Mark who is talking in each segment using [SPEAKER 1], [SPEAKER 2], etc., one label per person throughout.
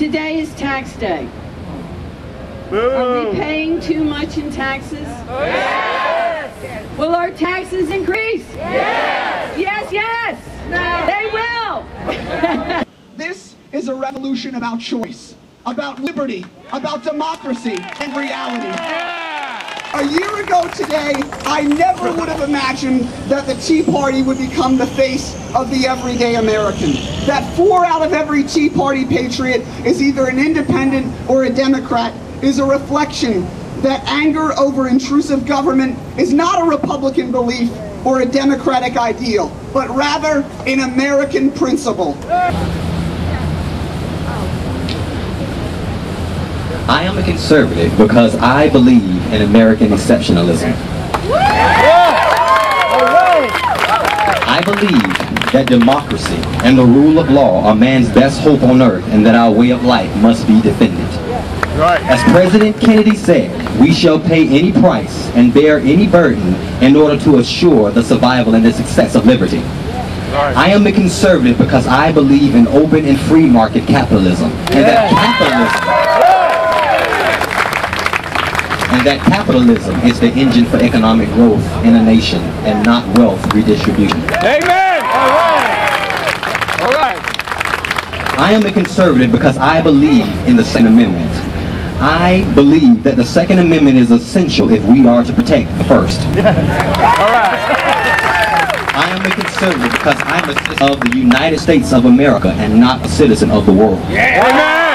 [SPEAKER 1] Today is tax day. Are we paying too much in taxes?
[SPEAKER 2] Yes!
[SPEAKER 1] Will our taxes increase?
[SPEAKER 2] Yes!
[SPEAKER 1] Yes, yes! No. They will!
[SPEAKER 3] This is a revolution about choice, about liberty, about democracy, and reality. A year ago today, I never would have imagined that the Tea Party would become the face of the everyday American. That 4 out of every Tea Party patriot is either an independent or a Democrat is a reflection that anger over intrusive government is not a Republican belief or a Democratic ideal, but rather an American principle.
[SPEAKER 4] I am a conservative because I believe in American exceptionalism. I believe that democracy and the rule of law are man's best hope on earth, and that our way of life must be defended. As President Kennedy said, we shall pay any price and bear any burden in order to assure the survival and the success of liberty. I am a conservative because I believe in open and free market capitalism, and that capitalism is the engine for economic growth in a nation and not wealth redistribution.
[SPEAKER 2] Amen! All right!
[SPEAKER 4] I am a conservative because I believe in the Second Amendment. I believe that the Second Amendment is essential if we are to protect the First.
[SPEAKER 2] All right!
[SPEAKER 4] I am a conservative because I'm a citizen of the United States of America and not a citizen of the world.
[SPEAKER 2] Amen!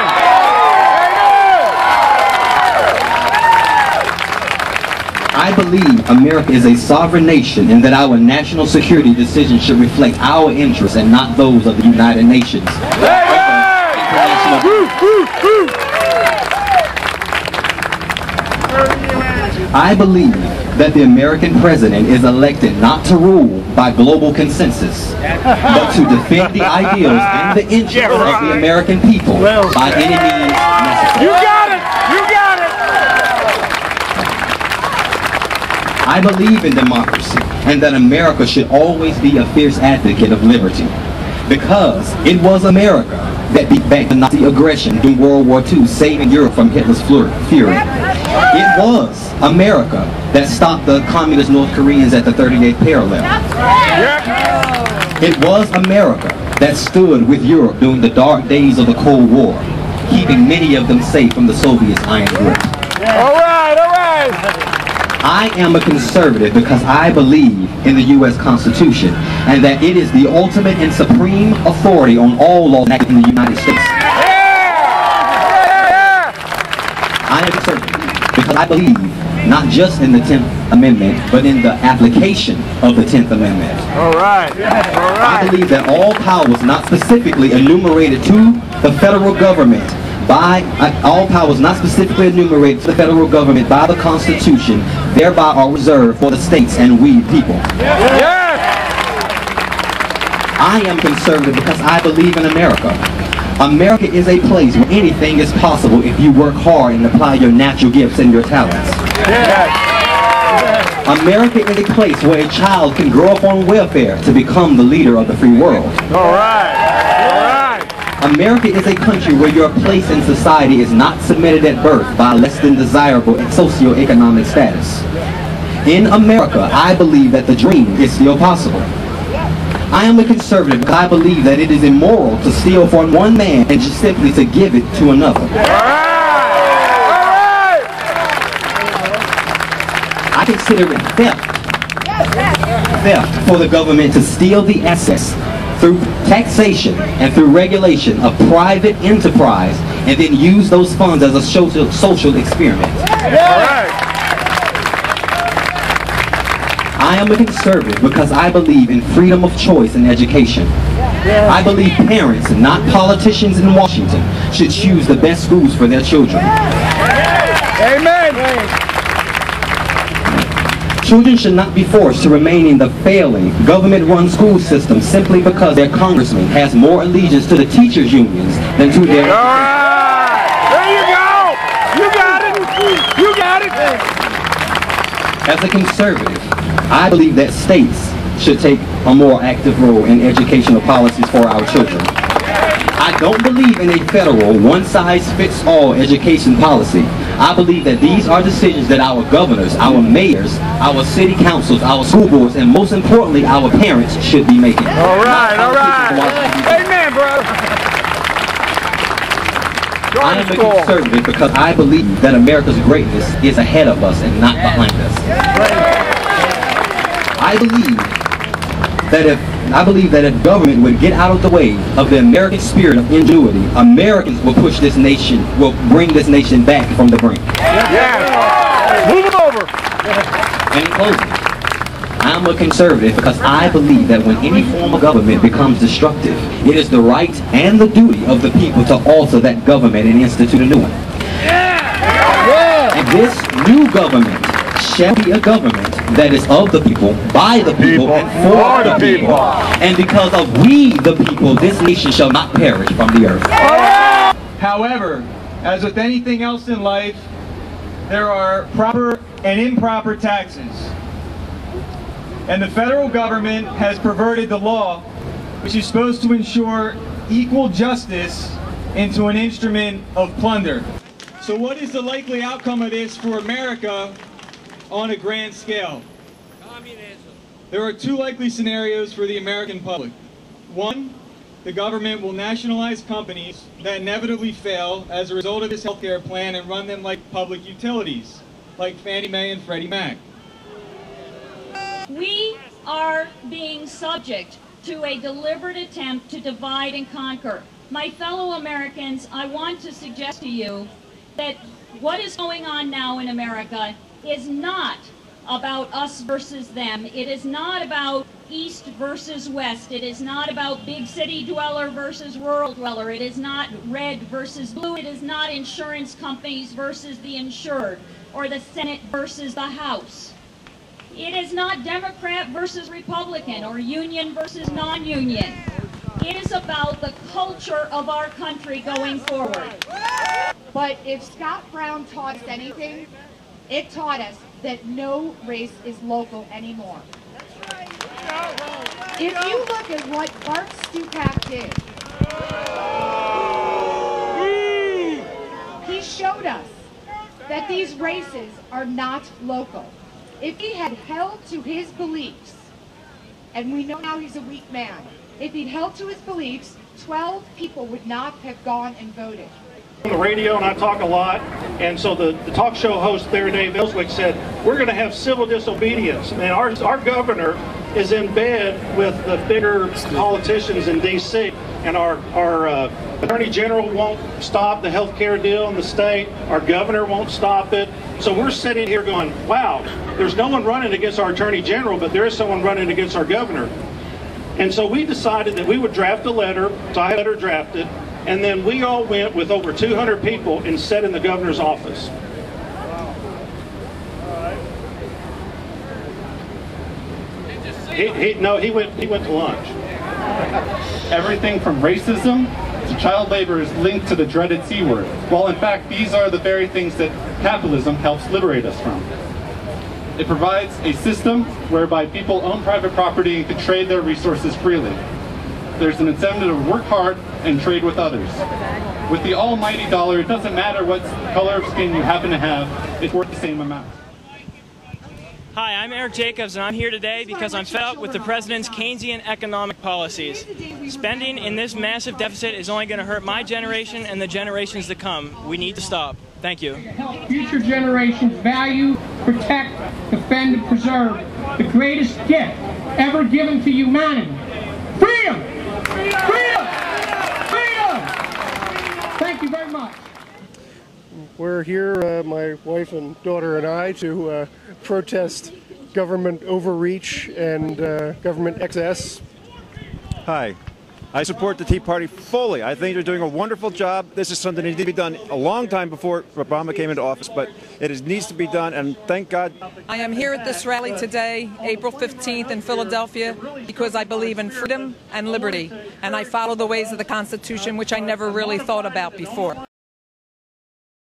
[SPEAKER 4] I believe America is a sovereign nation and that our national security decisions should reflect our interests and not those of the United Nations. I believe that the American president is elected not to rule by global consensus, but to defend the ideals and the interests of the American people by any means necessary.
[SPEAKER 2] You got it! You got it!
[SPEAKER 4] I believe in democracy and that America should always be a fierce advocate of liberty, because it was America that beat back the Nazi aggression during World War II, saving Europe from Hitler's fury. It was America that stopped the communist North Koreans at the 38th parallel. It was America that stood with Europe during the dark days of the Cold War, keeping many of them safe from the Soviets' iron grip.
[SPEAKER 2] All right, all right!
[SPEAKER 4] I am a conservative because I believe in the U.S. Constitution and that it is the ultimate and supreme authority on all laws enacted in the United States. I am a conservative because I believe not just in the 10th Amendment, but in the application of the 10th Amendment.
[SPEAKER 2] All right, all right.
[SPEAKER 4] I believe that all powers not specifically enumerated to the federal government all powers not specifically enumerated to the federal government by the Constitution, thereby are reserved for the states and we people.
[SPEAKER 2] Yes.
[SPEAKER 4] I am conservative because I believe in America. America is a place where anything is possible if you work hard and apply your natural gifts and your talents.
[SPEAKER 2] Yes.
[SPEAKER 4] America is a place where a child can grow up on welfare to become the leader of the free world.
[SPEAKER 2] All right.
[SPEAKER 4] America is a country where your place in society is not submitted at birth by less than desirable socioeconomic status. In America, I believe that the dream is still possible. I am a conservative because I believe that it is immoral to steal from one man and just simply to give it to another.
[SPEAKER 2] All right.
[SPEAKER 4] I consider it theft for the government to steal the assets through taxation and through regulation of private enterprise and then use those funds as a social experiment. I am a conservative because I believe in freedom of choice in education. I believe parents, not politicians in Washington, should choose the best schools for their children.
[SPEAKER 2] Amen.
[SPEAKER 4] Children should not be forced to remain in the failing, government-run school system simply because their congressman has more allegiance to the teachers' unions than to their...
[SPEAKER 2] All right! There you go! You got it! You got it!
[SPEAKER 4] As a conservative, I believe that states should take a more active role in educational policies for our children. I don't believe in a federal, one-size-fits-all education policy. I believe that these are decisions that our governors, our mayors, our city councils, our school boards, and most importantly, our parents should be making.
[SPEAKER 2] All right, all right. Amen, brother.
[SPEAKER 4] I am a conservative because I believe that America's greatness is ahead of us and not behind us. I believe that if government would get out of the way of the American spirit of ingenuity, Americans will push this nation, will bring this nation back from the brink.
[SPEAKER 2] Yeah. Move them over.
[SPEAKER 4] And in closing, I'm a conservative because I believe that when any form of government becomes destructive, it is the right and the duty of the people to alter that government and institute a new one. And this new government shall be a government that is of the people, by the people, and for the people. And because of we the people, this nation shall not perish from the earth.
[SPEAKER 5] However, as with anything else in life, there are proper and improper taxes. And the federal government has perverted the law, which is supposed to ensure equal justice, into an instrument of plunder. So what is the likely outcome of this for America on a grand scale? Communism. There are two likely scenarios for the American public. One, the government will nationalize companies that inevitably fail as a result of this healthcare plan and run them like public utilities, like Fannie Mae and Freddie Mac.
[SPEAKER 6] We are being subject to a deliberate attempt to divide and conquer. My fellow Americans, I want to suggest to you that what is going on now in America is not about us versus them. It is not about East versus West. It is not about big city dweller versus rural dweller. It is not red versus blue. It is not insurance companies versus the insured, or the Senate versus the House. It is not Democrat versus Republican, or union versus non-union. It is about the culture of our country going forward.
[SPEAKER 7] But if Scott Brown taught us anything, it taught us that no race is local anymore. If you look at what Bart Stupak did, he showed us that these races are not local. If he had held to his beliefs, and we know now he's a weak man, if he'd held to his beliefs, 12 people would not have gone and voted.
[SPEAKER 8] On the radio, and I talk a lot, and so the talk show host there, Dave Ellswick, said, we're going to have civil disobedience. And our governor is in bed with the bigger politicians in D.C., and our Attorney General won't stop the health care deal in the state. Our governor won't stop it. So we're sitting here going, wow, there's no one running against our Attorney General, but there is someone running against our governor. And so we decided that we would draft a letter, so I had a letter drafted, and then we all went with over 200 people and sat in the governor's office. He went to lunch.
[SPEAKER 9] Everything from racism to child labor is linked to the dreaded C word, while in fact these are the very things that capitalism helps liberate us from. It provides a system whereby people own private property and can trade their resources freely. There's an incentive to work hard and trade with others. With the almighty dollar, it doesn't matter what color of skin you happen to have, it's worth the same amount.
[SPEAKER 10] Hi, I'm Eric Jacobs, and I'm here today because I'm fed up with the President's Keynesian economic policies. Spending in this massive deficit is only going to hurt my generation and the generations to come. We need to stop. Thank you.
[SPEAKER 11] Help future generations value, protect, defend, and preserve the greatest gift ever given to humanity. Freedom! Freedom! Freedom! Thank you very much.
[SPEAKER 12] We're here, my wife and daughter and I, to protest government overreach and government excess.
[SPEAKER 13] Hi. I support the Tea Party fully. I think they're doing a wonderful job. This is something that needs to be done a long time before Obama came into office, but needs to be done, and thank God.
[SPEAKER 14] I am here at this rally today, April 15th in Philadelphia, because I believe in freedom and liberty, and I follow the ways of the Constitution, which I never really thought about before.